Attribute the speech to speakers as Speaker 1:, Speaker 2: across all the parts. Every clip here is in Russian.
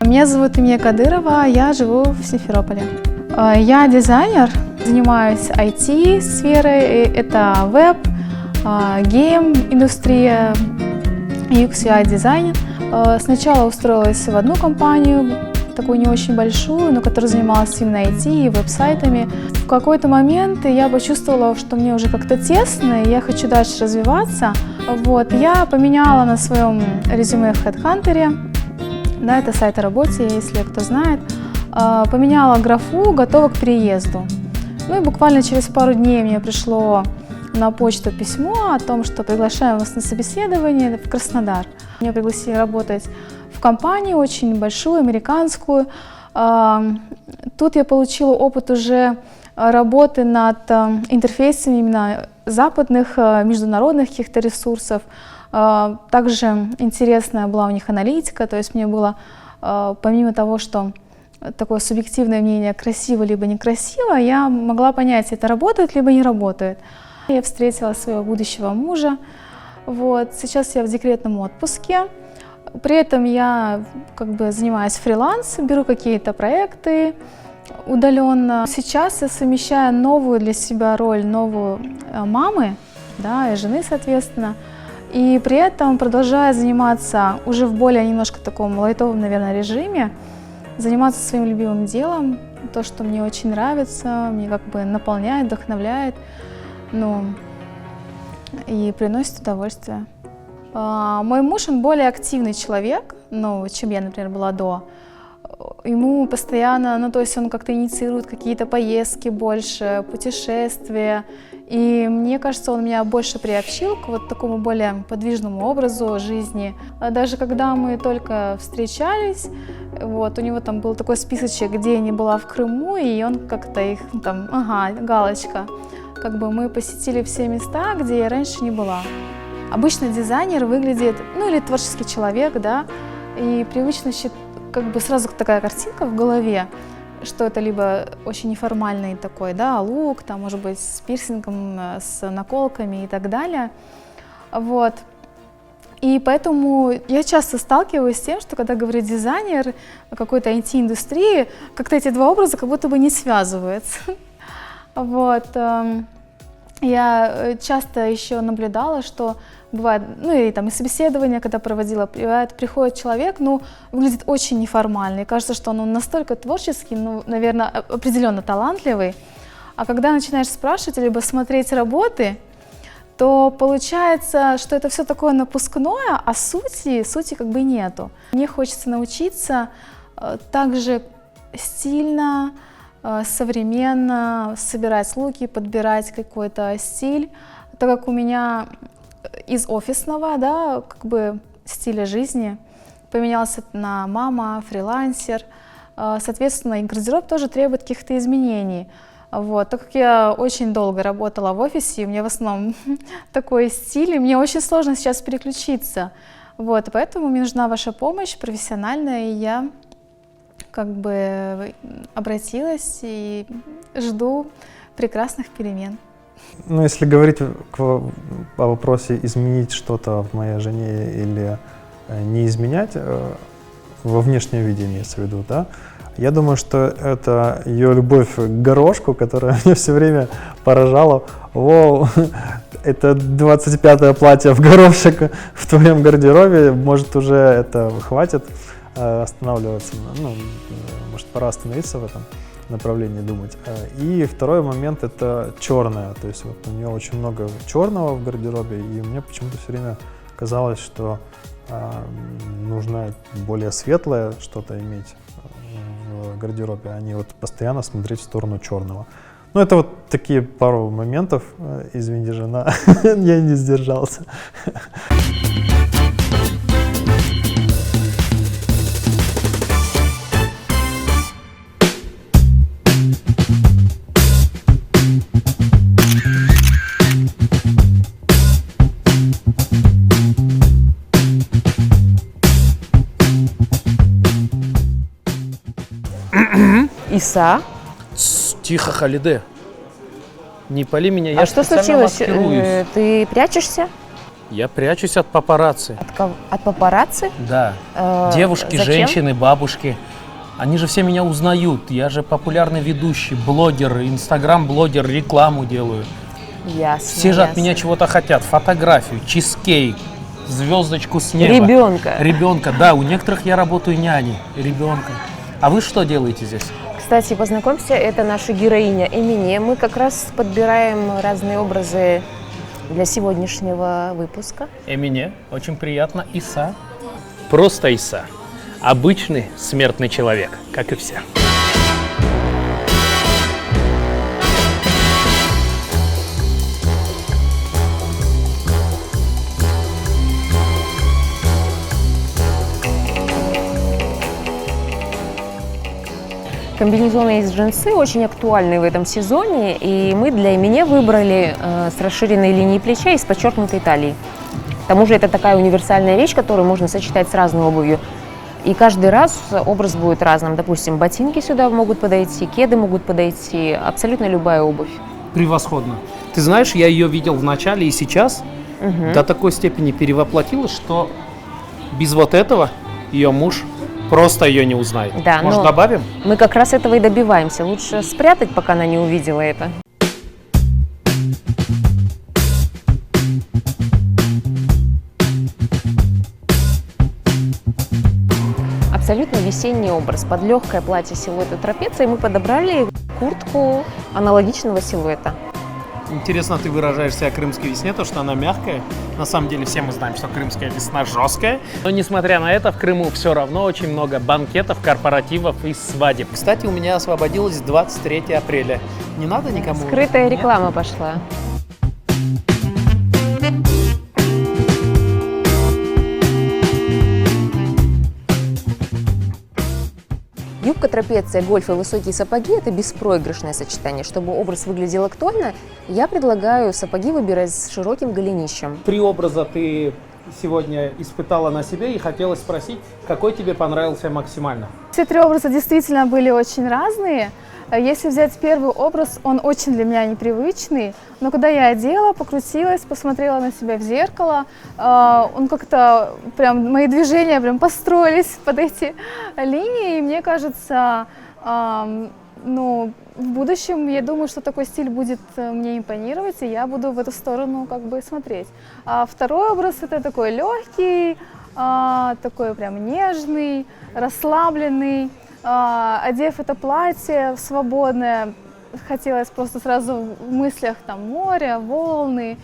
Speaker 1: Меня зовут Эмия Кадырова, я живу в Симферополе. Я дизайнер, занимаюсь IT-сферой, это веб, гейм-индустрия, UX/UI-дизайн. Сначала устроилась в одну компанию, такую не очень большую, но которая занималась именно IT и веб-сайтами. В какой-то момент я почувствовала, что мне уже как-то тесно, и я хочу дальше развиваться. Я поменяла на своем резюме в HeadHunter, да, это сайт о работе, если кто знает, поменяла графу «Готова к переезду». И буквально через пару дней мне пришло на почту письмо о том, что приглашаем вас на собеседование в Краснодар. Меня пригласили работать в компанию очень большую, американскую. Тут я получила опыт уже работы над интерфейсами именно западных, международных каких-то ресурсов. Также интересная была у них аналитика, то есть мне было, помимо того, что такое субъективное мнение красиво либо некрасиво, я могла понять, это работает либо не работает. Я встретила своего будущего мужа. Сейчас я в декретном отпуске. При этом я занимаюсь фрилансом, беру какие-то проекты удаленно. Сейчас я совмещаю новую для себя роль, новую мамы, да, и жены, соответственно. И при этом продолжаю заниматься уже в более немножко таком лайтовом, наверное, режиме, заниматься своим любимым делом, то, что мне очень нравится, мне наполняет, вдохновляет, и приносит удовольствие. Мой муж, он более активный человек, чем я, например, была до. Ему постоянно, то есть он как-то инициирует какие-то поездки больше, путешествия. И мне кажется, он меня больше приобщил к такому более подвижному образу жизни. Даже когда мы только встречались, у него там был такой списочек, где я не была в Крыму, и он как-то их галочка. Мы посетили все места, где я раньше не была. Обычно дизайнер выглядит, или творческий человек, да, и привычно сразу такая картинка в голове, что это либо очень неформальный такой, да, лук, там, может быть, с пирсингом, с наколками и так далее. И поэтому я часто сталкиваюсь с тем, что когда говорит дизайнер какой-то IT-индустрии, как-то эти два образа как будто бы не связываются. Я часто еще наблюдала, что бывает, и собеседование, когда проводила, приходит человек, выглядит очень неформально, и кажется, что он настолько творческий, наверное, определенно талантливый, а когда начинаешь спрашивать, либо смотреть работы, то получается, что это все такое напускное, а сути нету. Мне хочется научиться также стильно, современно собирать луки, подбирать какой-то стиль, так как у меня из офисного, да, стиля жизни поменялся на мама, фрилансер, соответственно, и гардероб тоже требует каких-то изменений. Так как я очень долго работала в офисе, у меня в основном такой стиль, и мне очень сложно сейчас переключиться. Поэтому мне нужна ваша помощь профессиональная, и я обратилась и жду прекрасных перемен.
Speaker 2: Если говорить о вопросе изменить что-то в моей жене или не изменять, во внешнем виде имеется в виду, да, я думаю, что это ее любовь к горошку, которая меня все время поражала. Вау, это 25-е платье в горошек в твоем гардеробе, может, уже это хватит останавливаться, может, пора остановиться в этом направлении думать. И второй момент — это черное, то есть у нее очень много черного в гардеробе, и мне почему-то все время казалось, что нужно более светлое что-то иметь в гардеробе, а не постоянно смотреть в сторону черного. Это такие пару моментов, извини, жена, я не сдержался.
Speaker 3: Иса.
Speaker 4: Тихо, Халиде. Не пали меня, я
Speaker 3: что
Speaker 4: специально
Speaker 3: случилось?
Speaker 4: маскируюсь.
Speaker 3: Ты прячешься? Я прячусь от папарацци.
Speaker 4: От папарацци?
Speaker 3: Да. Девушки,
Speaker 4: зачем?
Speaker 3: женщины, бабушки. Они же все меня узнают. Я же популярный ведущий, блогер, инстаграм-блогер, рекламу делаю.
Speaker 4: Ясно.
Speaker 3: Все же от
Speaker 4: ясно.
Speaker 3: меня чего-то хотят. Фотографию, чизкейк, звездочку с неба.
Speaker 4: Ребенка.
Speaker 3: Ребенка, да. У некоторых я работаю няней, ребенка. А вы что делаете здесь?
Speaker 4: Кстати, познакомься, это наша героиня Эмине. Мы как раз подбираем разные образы для сегодняшнего выпуска.
Speaker 3: Эмине, очень приятно. Иса. Просто Иса. Обычный смертный человек, как и все.
Speaker 4: Комбинезоны из джинсы очень актуальны в этом сезоне, и мы для Эмине выбрали с расширенной линией плеча и с подчеркнутой талией. К тому же это такая универсальная вещь, которую можно сочетать с разной обувью. И каждый раз образ будет разным. Допустим, ботинки сюда могут подойти, кеды могут подойти, абсолютно любая обувь.
Speaker 3: Превосходно. Ты знаешь, я ее видел в начале и сейчас до такой степени перевоплотилась, что без вот этого ее муж просто ее не узнает.
Speaker 4: Да,
Speaker 3: Может,
Speaker 4: но
Speaker 3: добавим?
Speaker 4: мы как раз этого и добиваемся. Лучше спрятать, пока она не увидела это. Абсолютно весенний образ. Под легкое платье силуэта трапеции мы подобрали куртку аналогичного силуэта.
Speaker 3: Интересно, ты выражаешься о крымской весне, то, что она мягкая. На самом деле все мы знаем, что крымская весна жесткая. Но несмотря на это, в Крыму все равно очень много банкетов, корпоративов и свадеб. Кстати, у меня освободилось 23 апреля. Не надо никому?
Speaker 4: Скрытая
Speaker 3: Нет?
Speaker 4: реклама пошла. Юбка, трапеция, гольф и высокие сапоги – это беспроигрышное сочетание. Чтобы образ выглядел актуально, я предлагаю сапоги выбирать с широким голенищем.
Speaker 3: 3 образа ты сегодня испытала на себе и хотелось спросить, какой тебе понравился максимально?
Speaker 1: Все 3 образа действительно были очень разные. Если взять первый образ, он очень для меня непривычный, но когда я одела, покрутилась, посмотрела на себя в зеркало, он как-то прям, мои движения прям построились под эти линии, и мне кажется, ну, в будущем, я думаю, что такой стиль будет мне импонировать, и я буду в эту сторону как бы смотреть. А второй образ – это такой легкий, такой прям нежный, расслабленный. Одев это платье свободное, хотелось просто сразу в мыслях там море, волны,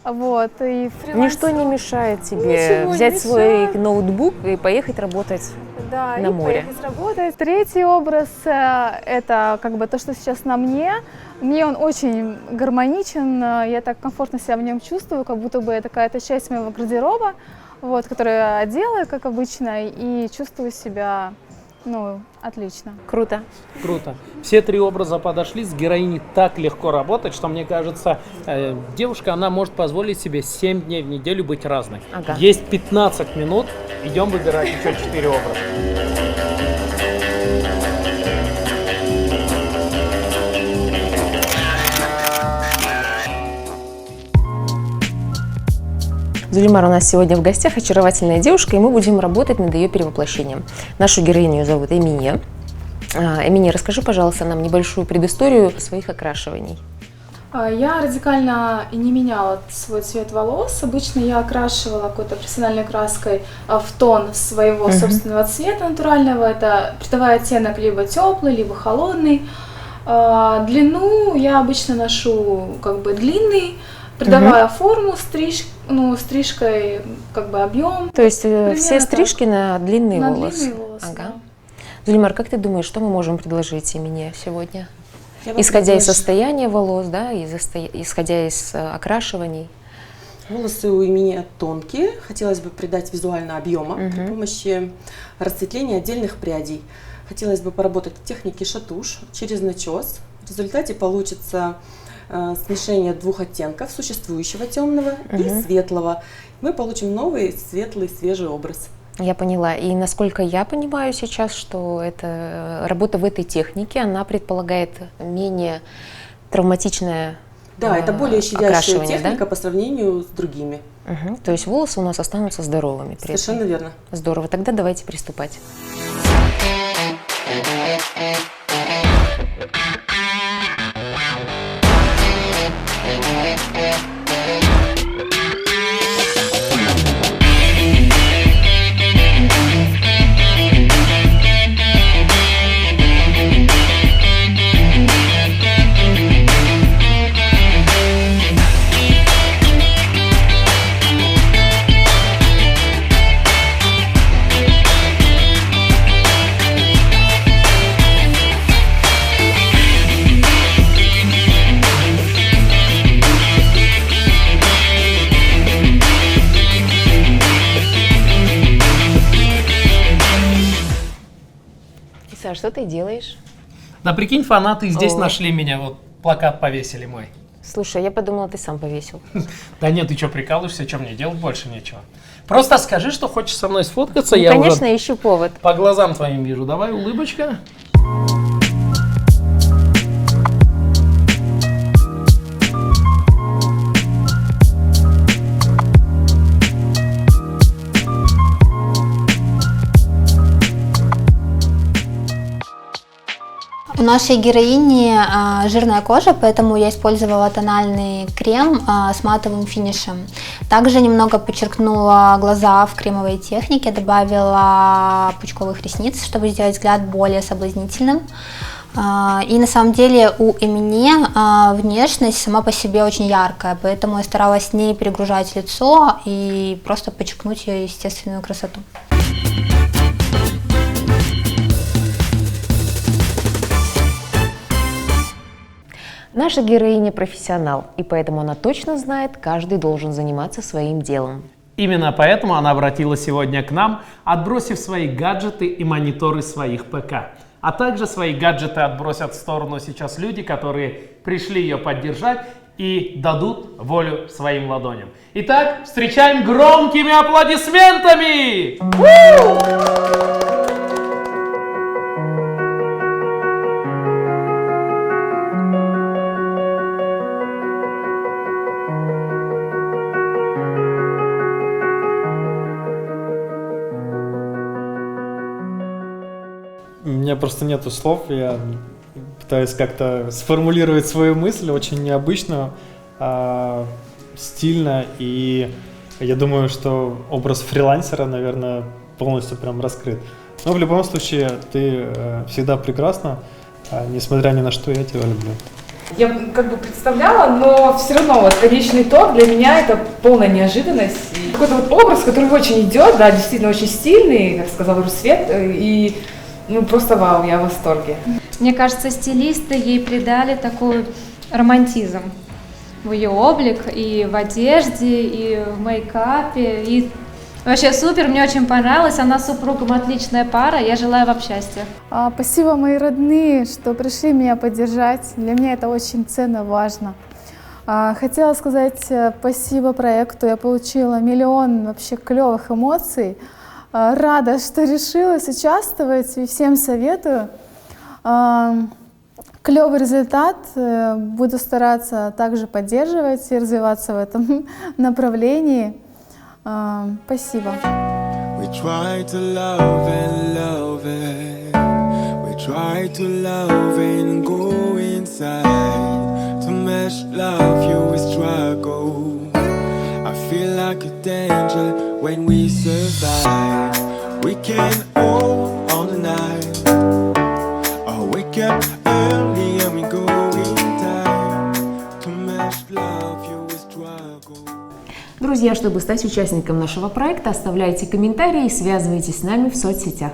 Speaker 1: вот. И
Speaker 4: Ничто не мешает тебе
Speaker 1: Ничего не
Speaker 4: взять свой
Speaker 1: мешает.
Speaker 4: ноутбук и поехать работать
Speaker 1: да,
Speaker 4: на
Speaker 1: и
Speaker 4: море.
Speaker 1: поехать работать. Третий образ это как бы то, что сейчас на мне. Мне он очень гармоничен, я так комфортно себя в нем чувствую, как будто бы это какая-то часть моего гардероба, вот, которую я одела, как обычно, и чувствую себя, ну, отлично.
Speaker 4: Круто.
Speaker 3: Круто. Все 3 образа подошли, с героиней так легко работать, что, мне кажется, девушка, она может позволить себе 7 дней в неделю быть разной.
Speaker 4: Ага.
Speaker 3: Есть 15 минут, идем выбирать еще 4 образа.
Speaker 4: Зулимар у нас сегодня в гостях, очаровательная девушка, и мы будем работать над ее перевоплощением. Нашу героиню зовут Эмине. Эмине, расскажи, пожалуйста, нам небольшую предысторию своих окрашиваний.
Speaker 1: Я радикально не меняла свой цвет волос. Обычно я окрашивала какой-то профессиональной краской в тон своего собственного цвета натурального. Это придавая оттенок либо теплый, либо холодный. Длину я обычно ношу как бы длинный, придавая форму, стрижкой как бы объем.
Speaker 4: То есть все
Speaker 1: Примерно
Speaker 4: стрижки на длинный
Speaker 1: на
Speaker 4: волос?
Speaker 1: длинный волос,
Speaker 4: Ага.
Speaker 1: да.
Speaker 4: Зулимар, как ты думаешь, что мы можем предложить Эмине сегодня?
Speaker 5: Я бы
Speaker 4: Исходя из
Speaker 5: предложила-
Speaker 4: состояния волос, да, исходя из окрашиваний.
Speaker 5: Волосы у Эмини тонкие, хотелось бы придать визуально объема при помощи расцветления отдельных прядей. Хотелось бы поработать в технике шатуш через начес. В результате получится смешение 2 оттенков, существующего темного и светлого. Мы получим новый светлый свежий образ.
Speaker 4: Я поняла. И насколько я понимаю сейчас, что это работа в этой технике, она предполагает менее травматичное
Speaker 5: Да, это более щадящая
Speaker 4: окрашивания,
Speaker 5: техника
Speaker 4: да?
Speaker 5: по сравнению с другими.
Speaker 4: То есть волосы у нас останутся здоровыми. При этом.
Speaker 5: Совершенно верно.
Speaker 4: Здорово, тогда давайте приступать. Иса, что ты делаешь?
Speaker 3: Да прикинь, фанаты здесь
Speaker 4: О.
Speaker 3: нашли меня, вот плакат повесили мой.
Speaker 4: Слушай, я подумала, ты сам повесил.
Speaker 3: Да нет, ты что, прикалываешься, что мне делать больше нечего? Просто скажи, что хочешь со мной сфоткаться,
Speaker 4: Ну,
Speaker 3: я
Speaker 4: конечно,
Speaker 3: уже
Speaker 4: ищу повод.
Speaker 3: по глазам твоим вижу. Давай, улыбочка.
Speaker 6: У нашей героини жирная кожа, поэтому я использовала тональный крем с матовым финишем. Также немного подчеркнула глаза в кремовой технике, добавила пучковых ресниц, чтобы сделать взгляд более соблазнительным. И на самом деле у Эмине внешность сама по себе очень яркая, поэтому я старалась не перегружать лицо и просто подчеркнуть ее естественную красоту.
Speaker 4: Наша героиня профессионал, и поэтому она точно знает, каждый должен заниматься своим делом.
Speaker 3: Именно поэтому она обратилась сегодня к нам, отбросив свои гаджеты и мониторы своих ПК. А также свои гаджеты отбросят в сторону сейчас люди, которые пришли ее поддержать и дадут волю своим ладоням. Итак, встречаем громкими аплодисментами!
Speaker 2: У меня просто нету слов, я пытаюсь как-то сформулировать свою мысль, очень необычную, стильно, и я думаю, что образ фрилансера, наверное, полностью прям раскрыт. Но в любом случае, ты всегда прекрасна, несмотря ни на что, я тебя люблю.
Speaker 7: Я как бы представляла, но все равно вот конечный итог для меня это полная неожиданность. И какой-то вот образ, который очень идет, да, действительно очень стильный, как сказал Русвет, и ну просто вау, я в восторге.
Speaker 8: Мне кажется, стилисты ей придали такой романтизм в ее облик и в одежде, и в мейкапе, и вообще супер, мне очень понравилось, она с супругом отличная пара, я желаю вам счастья.
Speaker 1: Спасибо, мои родные, что пришли меня поддержать. Для меня это очень ценно, важно. Хотела сказать спасибо проекту, я получила миллион вообще клевых эмоций. Рада, что решилась участвовать и всем советую. Клевый результат, буду стараться также поддерживать и развиваться в этом направлении. Спасибо.
Speaker 9: We try to love and love it. We try to love and go inside. To match love, you will struggle. I feel like a danger when we survive. We can hold all night. Or wake up early and we go in time. To match love, you will struggle.
Speaker 4: Друзья, чтобы стать участником нашего проекта, оставляйте комментарии и связывайтесь с нами в соцсетях.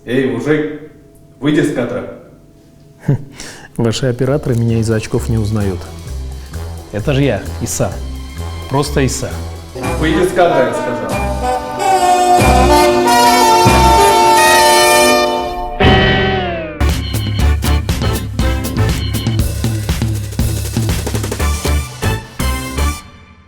Speaker 10: Эй, мужик, выйди с кадра.
Speaker 3: Ваши операторы меня из-за очков не узнают. Это же я, Иса. Просто Иса.
Speaker 10: Выйди с кадра, я сказал.